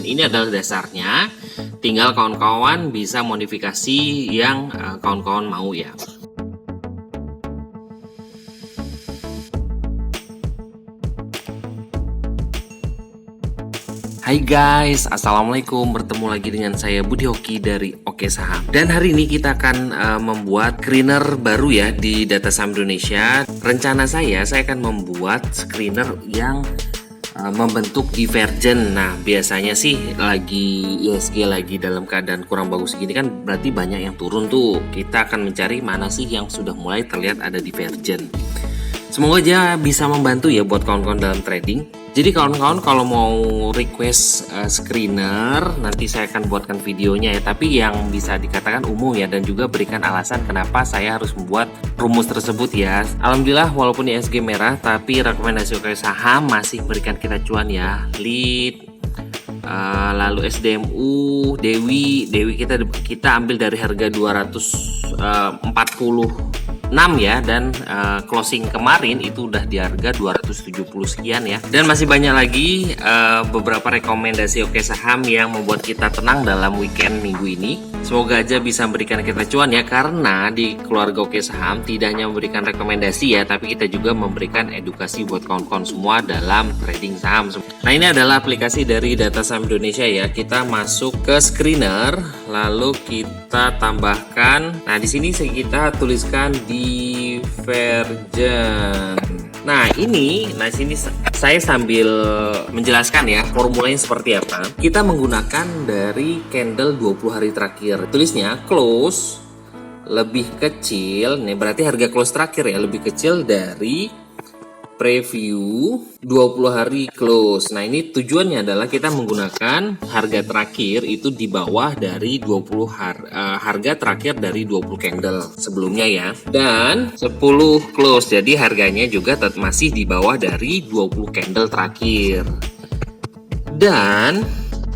perhatikan. Ini adalah dasarnya, tinggal kawan-kawan bisa modifikasi yang kawan-kawan mau ya. Hai guys, assalamualaikum. Bertemu lagi dengan saya Budi Hoki dari Oke Saham. Dan hari ini kita akan membuat screener baru ya di Data Saham Indonesia. Rencana saya akan membuat screener yang membentuk divergen. Nah, biasanya sih lagi ISG lagi dalam keadaan kurang bagus gini kan berarti banyak yang turun tuh. Kita akan mencari mana sih yang sudah mulai terlihat ada divergen. Semoga aja bisa membantu ya buat kawan-kawan dalam trading. Jadi kawan-kawan kalau mau request screener, nanti saya akan buatkan videonya ya. Tapi yang bisa dikatakan umum ya, dan juga berikan alasan kenapa saya harus membuat rumus tersebut ya. Alhamdulillah walaupun ISG merah, tapi rekomendasi Oke Saham masih berikan kita cuan ya. Lead, lalu SDMU, Dewi kita ambil dari harga 246 ya, dan closing kemarin itu udah di harga 270 sekian ya. Dan masih banyak lagi beberapa rekomendasi Oke Saham yang membuat kita tenang dalam weekend minggu ini. Semoga aja bisa memberikan kita cuan ya, karena di keluarga Oke Saham tidak hanya memberikan rekomendasi ya, tapi kita juga memberikan edukasi buat kawan-kawan semua dalam trading saham. Nah, ini adalah aplikasi dari Data Saham Indonesia ya. Kita masuk ke screener, lalu kita tambahkan. Nah, di sini kita tuliskan divergen. Nah, sini saya sambil menjelaskan ya formulanya seperti apa. Kita menggunakan dari candle 20 hari terakhir. Tulisnya close lebih kecil, nih berarti harga close terakhir ya lebih kecil dari preview 20 hari close. Nah, ini tujuannya adalah kita menggunakan harga terakhir itu di bawah dari 20 harga terakhir dari 20 candle sebelumnya ya. Dan 10 close. Jadi harganya juga masih di bawah dari 20 candle terakhir. Dan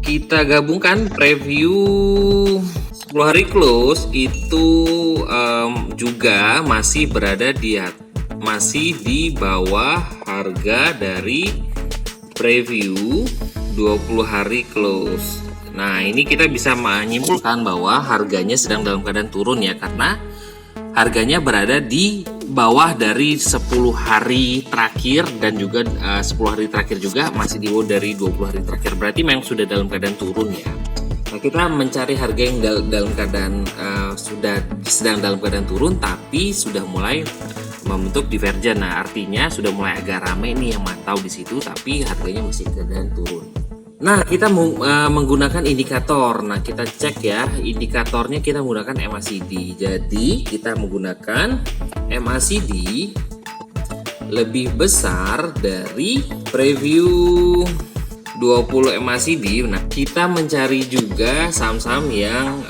kita gabungkan preview 10 hari close itu juga masih berada masih di bawah harga dari preview 20 hari close. Nah, ini kita bisa menyimpulkan bahwa harganya sedang dalam keadaan turun ya, karena harganya berada di bawah dari 10 hari terakhir, dan juga 10 hari terakhir juga masih di bawah dari 20 hari terakhir. Berarti memang sudah dalam keadaan turun ya. Nah, kita mencari harga yang dalam keadaan sedang dalam keadaan turun tapi sudah mulai membentuk divergen. Nah, artinya sudah mulai agak ramai nih yang mantau di situ, tapi harganya masih keadaan turun. Nah, kita menggunakan indikator. Nah, kita cek ya, indikatornya kita menggunakan MACD. Jadi kita menggunakan MACD lebih besar dari preview 20 MACD. Nah, kita mencari juga saham-saham yang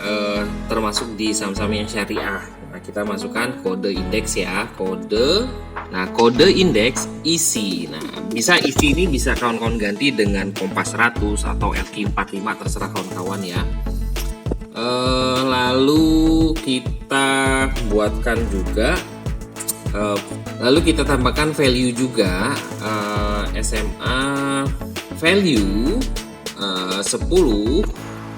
termasuk di saham-saham yang syariah. Nah, kita masukkan kode indeks ya, kode indeks isi. Nah, bisa isi ini bisa kawan-kawan ganti dengan Kompas 100 atau LQ45, terserah kawan-kawan ya. Lalu kita buatkan juga, lalu kita tambahkan value juga, SMA value 10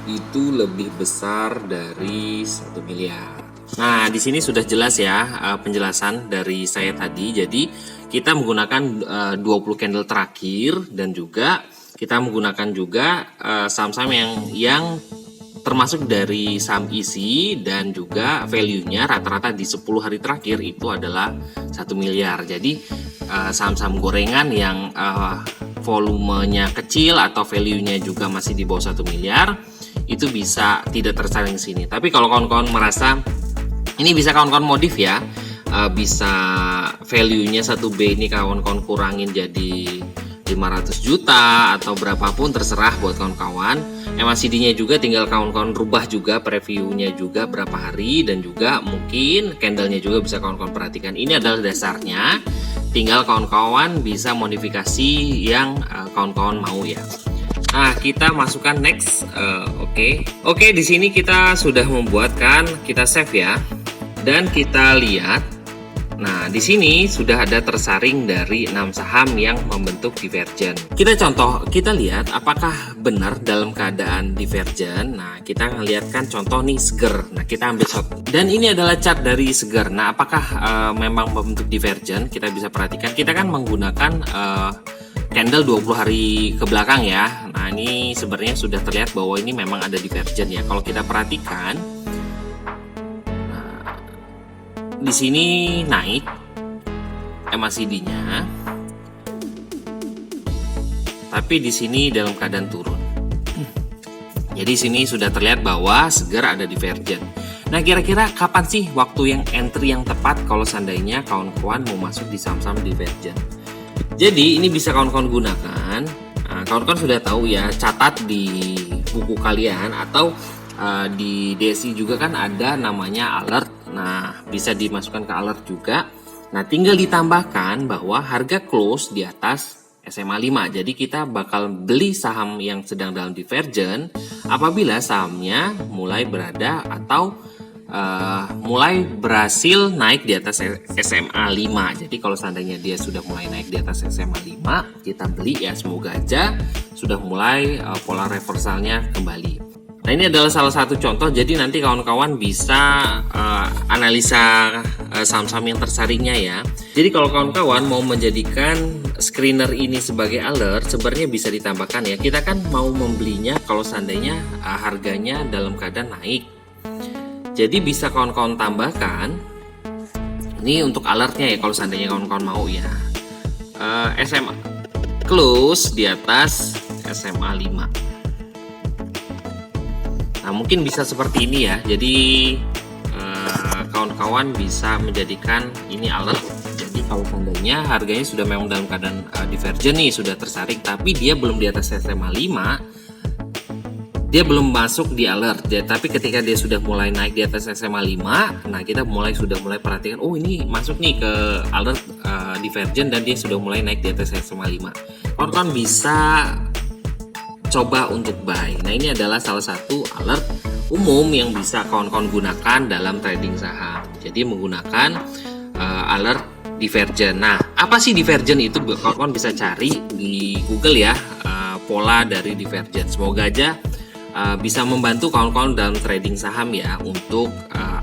itu lebih besar dari 1 miliar. Nah, di sini sudah jelas ya penjelasan dari saya tadi. Jadi kita menggunakan 20 candle terakhir, dan juga kita menggunakan juga saham-saham yang termasuk dari saham isi, dan juga value-nya rata-rata di 10 hari terakhir itu adalah 1 miliar. Jadi saham-saham gorengan yang volumenya kecil atau value-nya juga masih di bawah 1 miliar itu bisa tidak tersaring sini. Tapi kalau kawan-kawan merasa ini, bisa kawan-kawan modif ya, bisa value-nya 1B ini kawan-kawan kurangin jadi 500 juta atau berapapun, terserah buat kawan-kawan. MACD-nya juga tinggal kawan-kawan rubah juga preview-nya juga berapa hari, dan juga mungkin candle-nya juga bisa kawan-kawan perhatikan. Ini adalah dasarnya, tinggal kawan-kawan bisa modifikasi yang kawan-kawan mau ya. Nah, kita masukkan next. Oke, di sini kita sudah membuatkan, kita save ya. Dan kita lihat Nah, di sini sudah ada tersaring dari 6 saham yang membentuk divergen. Kita lihat apakah benar dalam keadaan divergen. Nah, kita ngeliatkan contoh nih Seger. Nah, kita ambil shot. Dan ini adalah chart dari Seger. Nah, apakah memang membentuk divergen? Kita bisa perhatikan. Kita kan menggunakan candle 20 hari ke belakang ya. Nah, ini sebenarnya sudah terlihat bahwa ini memang ada divergen ya. Kalau kita perhatikan, di sini naik MACD-nya, tapi di sini dalam keadaan turun. Jadi sini sudah terlihat bahwa Seger ada divergen. Nah, kira-kira kapan sih waktu yang entry yang tepat kalau seandainya kawan-kawan mau masuk di saham-saham divergen? Jadi ini bisa kawan-kawan gunakan. Nah, kawan-kawan sudah tahu ya, catat di buku kalian atau di DSI juga kan ada namanya alert. Nah, bisa dimasukkan ke alert juga. Nah, tinggal ditambahkan bahwa harga close di atas SMA 5. Jadi kita bakal beli saham yang sedang dalam divergen apabila sahamnya mulai berada atau mulai berhasil naik di atas SMA 5. Jadi kalau seandainya dia sudah mulai naik di atas SMA 5, kita beli ya, semoga aja sudah mulai pola reversalnya kembali. Nah, ini adalah salah satu contoh. Jadi nanti kawan-kawan bisa analisa saham-saham yang tersaringnya ya. Jadi kalau kawan-kawan mau menjadikan screener ini sebagai alert, sebenarnya bisa ditambahkan ya. Kita kan mau membelinya kalau seandainya harganya dalam keadaan naik. Jadi bisa kawan-kawan tambahkan. Ini untuk alertnya ya kalau seandainya kawan-kawan mau ya. SMA close di atas SMA 5. Nah, mungkin bisa seperti ini ya. Jadi kawan-kawan bisa menjadikan ini alert. Jadi kalau seandainya harganya sudah memang dalam keadaan divergen nih, sudah tersaring, tapi dia belum di atas SMA 5, dia belum masuk di alert. Tapi ketika dia sudah mulai naik di atas SMA 5, nah kita sudah mulai perhatikan, oh ini masuk nih ke alert divergen dan dia sudah mulai naik di atas SMA 5. Kawan-kawan bisa coba untuk buy. Nah, ini adalah salah satu alert umum yang bisa kawan-kawan gunakan dalam trading saham. Jadi menggunakan alert divergen. Nah, apa sih divergen itu? Kawan-kawan bisa cari di Google ya, pola dari divergen. Semoga aja bisa membantu kawan-kawan dalam trading saham ya untuk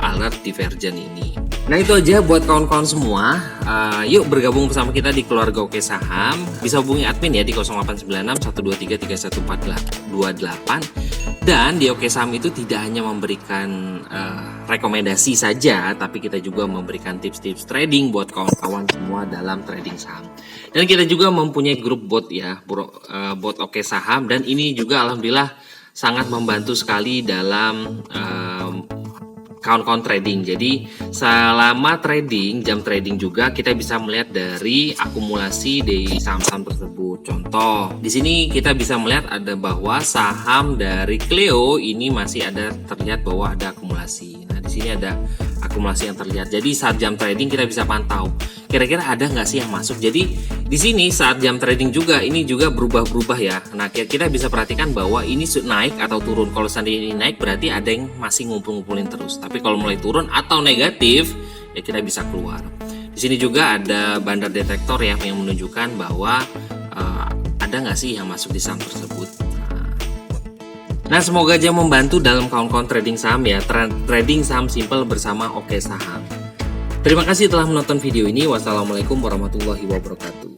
alert divergen ini. Nah, itu aja buat kawan-kawan semua. Yuk bergabung bersama kita di keluarga Oke Saham. Bisa hubungi admin ya di 0896 123 3148. Dan di Oke Saham itu tidak hanya memberikan rekomendasi saja, tapi kita juga memberikan tips-tips trading buat kawan-kawan semua dalam trading saham. Dan kita juga mempunyai grup bot ya, bot Oke Saham, dan ini juga alhamdulillah sangat membantu sekali dalam kawan-kawan trading. Jadi selama trading, jam trading juga kita bisa melihat dari akumulasi dari saham-saham tersebut. Contoh, di sini kita bisa melihat ada bahwa saham dari Cleo ini masih ada terlihat bahwa ada akumulasi. Nah, di sini ada akumulasi yang terlihat. Jadi saat jam trading kita bisa pantau kira-kira ada nggak sih yang masuk. Jadi di sini saat jam trading juga ini juga berubah-berubah ya. Nah, kita bisa perhatikan bahwa ini naik atau turun. Kalau seandainya ini naik berarti ada yang masih ngumpul-ngumpulin terus. Tapi kalau mulai turun atau negatif ya kita bisa keluar. Di sini juga ada bandar detektor ya yang menunjukkan bahwa ada nggak sih yang masuk di saham tersebut. Nah, semoga aja membantu dalam kawan-kawan trading saham ya. Trading saham simple bersama Oke Saham. Terima kasih telah menonton video ini. Wassalamualaikum warahmatullahi wabarakatuh.